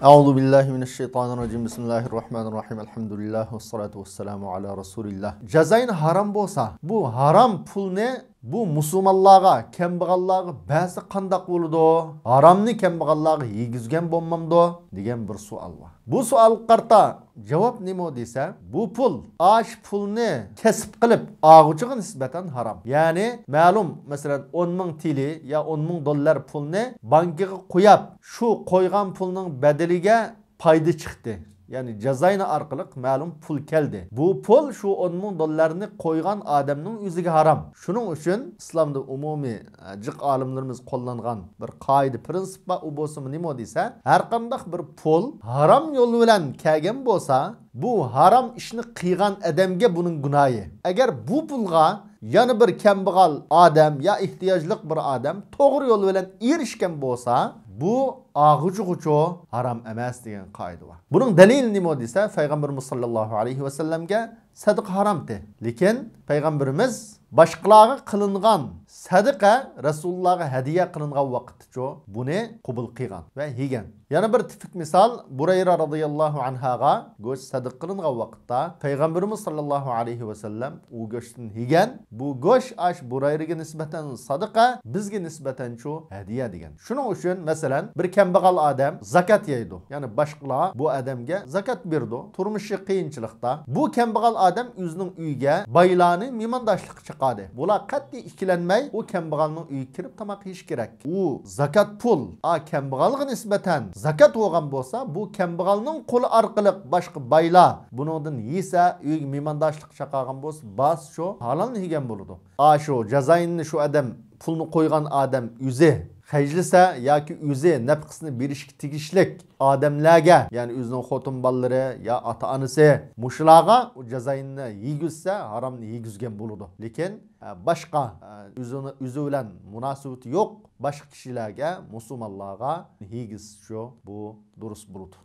Euzu billahi mineşşeytanirracim. Bismillahirrahmanirrahim. Elhamdülillah ve salatu vesselamu ala Resulillah. Jazayn haram bolsa, bu haram pul ne? Bu musulmonlarga, kambag'allarga ba'zi qandaq bo'ladi? Haramni kambag'allarga yegizgan bo'lmamdi degan bir savol bor. Bu savol qarta javob nima desa, bu pul ash pulni kasb qilib og'uchiga nisbatan haram. Ya'ni ma'lum, masalan 10 ming TL ya 10 ming dollar pulni bankaga qo'yib, shu qo'ygan pulning badaliga foyda chiqdi. Yani cazayna arqılık ma'lum pul keldi. Bu pul şu 10 ming dollarni qo'ygan odamning o'ziga haram. Shuning uchun islomda umumiy jiq olimlarimiz qo'llangan bir qoida prinsip va u bo'lsa nima desa, har qanday bir pul haram yo'l bilan kelgan bo'lsa, bu haram ishni qilgan odamga buning gunohi. Agar bu pulga yana bir kambag'al odam ya ehtiyojli bir odam to'g'ri yo'l bilan erishgan bo'lsa, bu ağucu haram emas degan qoida bor. Bunun dalili nima desa, Payg'ambarimiz sollallohu alayhi va sallamga sadaqa haramdi. Lekin Payg'ambarimiz boshqalarga qilingan sadaqa Rasulullohga hadiya qilingan vaqtda buni qabul qilgan va yegan. Yana bir tipik misol Burayra radhiyallohu anhaga go'sht sadaqa qilingan vaqtda Payg'ambarimiz sollallohu alayhi va sallam u go'shtni yegan. Bu go'sht ash Burayraga nisbatan sadaqa, bizga nisbatan hadiya degan. Shuning uchun masalan bir kambag'al odam zakat yeydi. Ya'ni boshqalar bu odamga zakat berdi. Turmushi qiyinchilikda bu kambag'al odam o'zining uyiga boylarni mehmondoshlik chiqadi. Bular qat'iy ikkilanmay u kambag'alning uyiga kirib tomoq yeyish kerak. U zakat pul kambag'alga nisbatan zakat bo'lgan bo'lsa, bu kambag'alning qo'li orqali boshqa boylar buningdan yesa, uyiga mehmondoshlik chaqirgan bo'lsa, bas shu halolni yegan bo'ladi. Shu jazoyinni shu odam pulni qo'ygan odam o'zi hajlisa yoki o'zi nafqasini berishga tegishlik odamlarga, ya'ni o'zining xotin bolalari ya ota-onasi mushlarga u jazoyinni yegizsa, haromni yegizgan bo'ladi. Lekin boshqa o'zi bilan munosabati yo'q boshqa kishilarga, musulmonlarga yegiz bu durust bo'ladi.